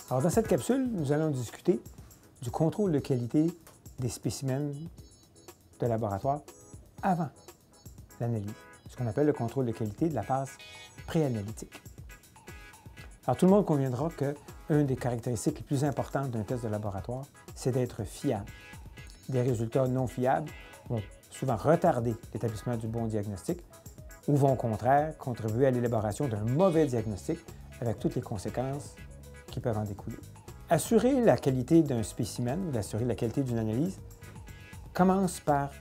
Alors, dans cette capsule, nous allons discuter du contrôle de qualité des spécimens de laboratoire avant l'analyse, ce qu'on appelle le contrôle de qualité de la phase préanalytique. Alors, tout le monde conviendra qu'une des caractéristiques les plus importantes d'un test de laboratoire, c'est d'être fiable. Des résultats non fiables vont souvent retarder l'établissement du bon diagnostic ou vont au contraire contribuer à l'élaboration d'un mauvais diagnostic avec toutes les conséquences qui peuvent en découler. Assurer la qualité d'un spécimen ou assurer la qualité d'une analyse commence par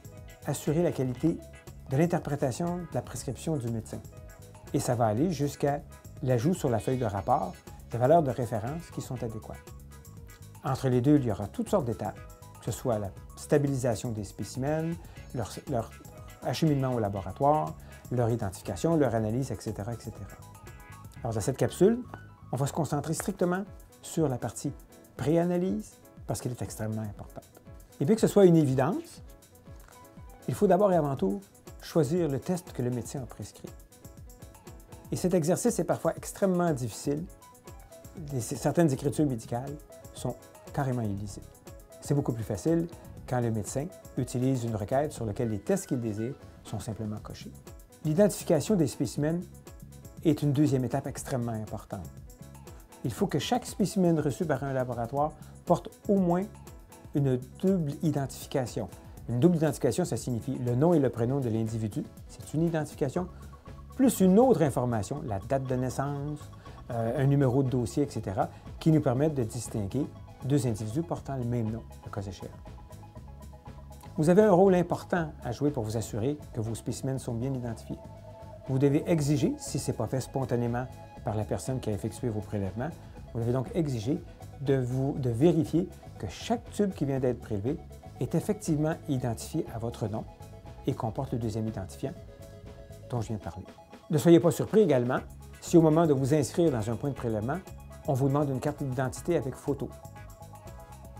assurer la qualité de l'interprétation de la prescription du médecin. Et ça va aller jusqu'à l'ajout sur la feuille de rapport de valeurs de référence qui sont adéquates. Entre les deux, il y aura toutes sortes d'étapes, que ce soit la stabilisation des spécimens, leur acheminement au laboratoire, leur identification, leur analyse, etc., etc. Alors, dans cette capsule, on va se concentrer strictement sur la partie pré-analyse parce qu'elle est extrêmement importante. Et bien que ce soit une évidence, il faut d'abord et avant tout choisir le test que le médecin a prescrit. Et cet exercice est parfois extrêmement difficile. Certaines écritures médicales sont carrément illisibles. C'est beaucoup plus facile quand le médecin utilise une requête sur laquelle les tests qu'il désire sont simplement cochés. L'identification des spécimens est une deuxième étape extrêmement importante. Il faut que chaque spécimen reçu par un laboratoire porte au moins une double identification. Une double identification, ça signifie le nom et le prénom de l'individu, c'est une identification, plus une autre information, la date de naissance, un numéro de dossier, etc., qui nous permettent de distinguer deux individus portant le même nom, le cas échéant. Vous avez un rôle important à jouer pour vous assurer que vos spécimens sont bien identifiés. Vous devez exiger, si ce n'est pas fait spontanément par la personne qui a effectué vos prélèvements, vous devez donc exiger de vérifier que chaque tube qui vient d'être prélevé est effectivement identifié à votre nom et comporte le deuxième identifiant dont je viens de parler. Ne soyez pas surpris également si au moment de vous inscrire dans un point de prélèvement, on vous demande une carte d'identité avec photo.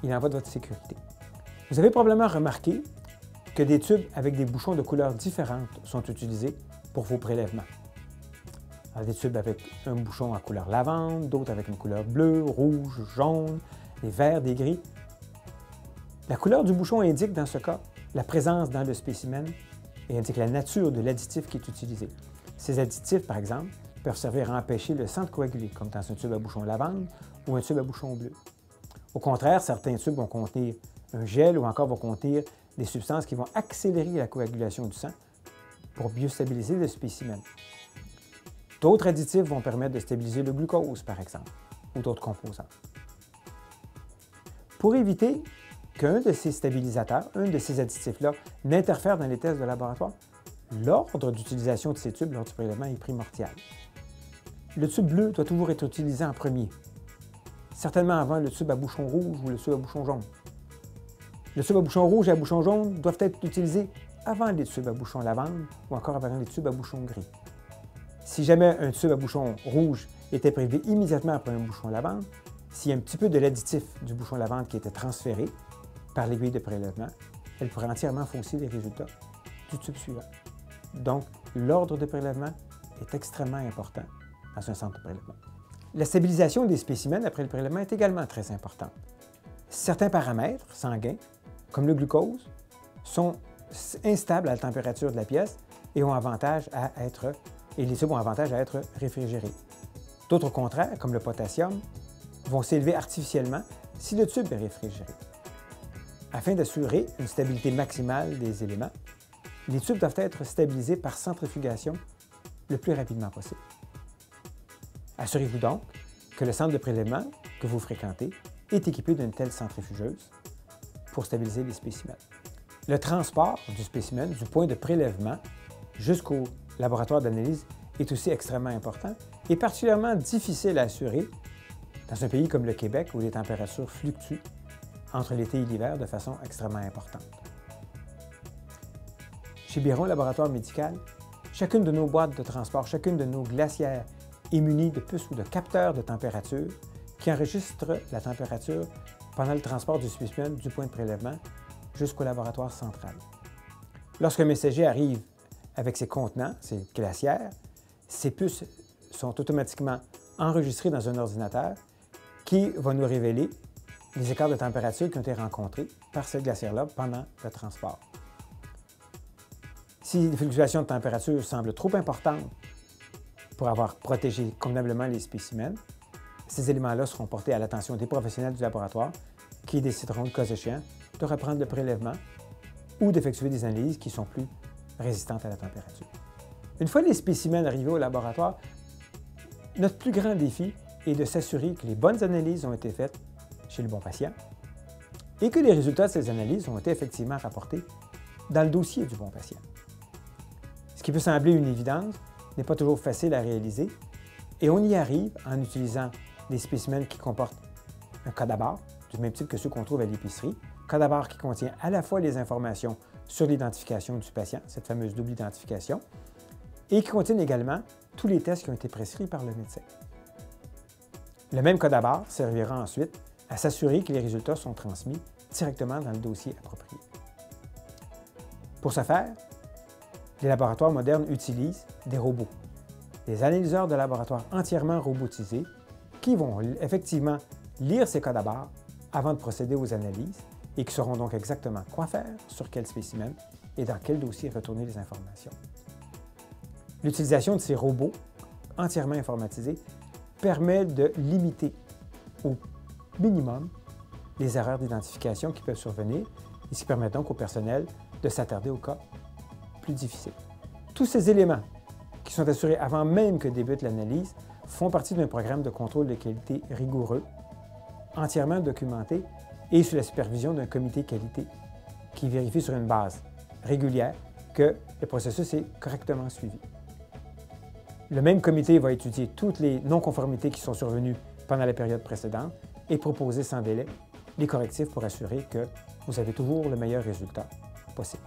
Il en va de votre sécurité. Vous avez probablement remarqué que des tubes avec des bouchons de couleurs différentes sont utilisés pour vos prélèvements. Alors, des tubes avec un bouchon à couleur lavande, d'autres avec une couleur bleue, rouge, jaune, des verts, des gris. La couleur du bouchon indique dans ce cas la présence dans le spécimen et indique la nature de l'additif qui est utilisé. Ces additifs, par exemple, peuvent servir à empêcher le sang de coaguler, comme dans un tube à bouchon lavande ou un tube à bouchon bleu. Au contraire, certains tubes vont contenir un gel ou encore vont contenir des substances qui vont accélérer la coagulation du sang pour mieux stabiliser le spécimen. D'autres additifs vont permettre de stabiliser le glucose, par exemple, ou d'autres composants. Pour éviter qu'un de ces stabilisateurs, un de ces additifs-là, n'interfère dans les tests de laboratoire, l'ordre d'utilisation de ces tubes lors du prélèvement est primordial. Le tube bleu doit toujours être utilisé en premier, certainement avant le tube à bouchon rouge ou le tube à bouchon jaune. Le tube à bouchon rouge et à bouchon jaune doivent être utilisés avant les tubes à bouchon lavande ou encore avant les tubes à bouchon gris. Si jamais un tube à bouchon rouge était prélevé immédiatement après un bouchon lavande, s'il y a un petit peu de l'additif du bouchon lavande qui était transféré par l'aiguille de prélèvement, elle pourrait entièrement fausser les résultats du tube suivant. Donc, l'ordre de prélèvement est extrêmement important dans un centre de prélèvement. La stabilisation des spécimens après le prélèvement est également très importante. Certains paramètres sanguins, comme le glucose, sont instables à la température de la pièce et les tubes ont avantage à être réfrigérés. D'autres, au contraire, comme le potassium, vont s'élever artificiellement si le tube est réfrigéré. Afin d'assurer une stabilité maximale des éléments, les tubes doivent être stabilisés par centrifugation le plus rapidement possible. Assurez-vous donc que le centre de prélèvement que vous fréquentez est équipé d'une telle centrifugeuse pour stabiliser les spécimens. Le transport du spécimen du point de prélèvement jusqu'au laboratoire d'analyse est aussi extrêmement important et particulièrement difficile à assurer dans un pays comme le Québec où les températures fluctuent entre l'été et l'hiver de façon extrêmement importante. Chez Biron Laboratoire Médical, chacune de nos boîtes de transport, chacune de nos glacières est munie de puces ou de capteurs de température qui enregistrent la température pendant le transport du spécimen du point de prélèvement jusqu'au laboratoire central. Lorsqu'un messager arrive avec ses contenants, ses glacières, ces puces sont automatiquement enregistrées dans un ordinateur qui va nous révéler les écarts de température qui ont été rencontrés par cette glacière-là pendant le transport. Si les fluctuations de température semblent trop importantes pour avoir protégé convenablement les spécimens, ces éléments-là seront portés à l'attention des professionnels du laboratoire qui décideront, le cas échéant, de reprendre le prélèvement ou d'effectuer des analyses qui sont plus résistantes à la température. Une fois les spécimens arrivés au laboratoire, notre plus grand défi est de s'assurer que les bonnes analyses ont été faites chez le bon patient et que les résultats de ces analyses ont été effectivement rapportés dans le dossier du bon patient. Ce qui peut sembler une évidence n'est pas toujours facile à réaliser et on y arrive en utilisant des spécimens qui comportent un code à barre, du même type que ceux qu'on trouve à l'épicerie, code à barre qui contient à la fois les informations sur l'identification du patient, cette fameuse double identification, et qui contiennent également tous les tests qui ont été prescrits par le médecin. Le même code à barre servira ensuite à s'assurer que les résultats sont transmis directement dans le dossier approprié. Pour ce faire, les laboratoires modernes utilisent des robots, des analyseurs de laboratoire entièrement robotisés qui vont effectivement lire ces codes à barre avant de procéder aux analyses et qui sauront donc exactement quoi faire, sur quel spécimen et dans quel dossier retourner les informations. L'utilisation de ces robots entièrement informatisés permet de limiter au minimum les erreurs d'identification qui peuvent survenir et ce qui permet donc au personnel de s'attarder aux cas plus difficiles. Tous ces éléments qui sont assurés avant même que débute l'analyse font partie d'un programme de contrôle de qualité rigoureux, entièrement documenté et sous la supervision d'un comité qualité qui vérifie sur une base régulière que le processus est correctement suivi. Le même comité va étudier toutes les non-conformités qui sont survenues pendant la période précédente et proposer sans délai les correctifs pour assurer que vous avez toujours le meilleur résultat possible.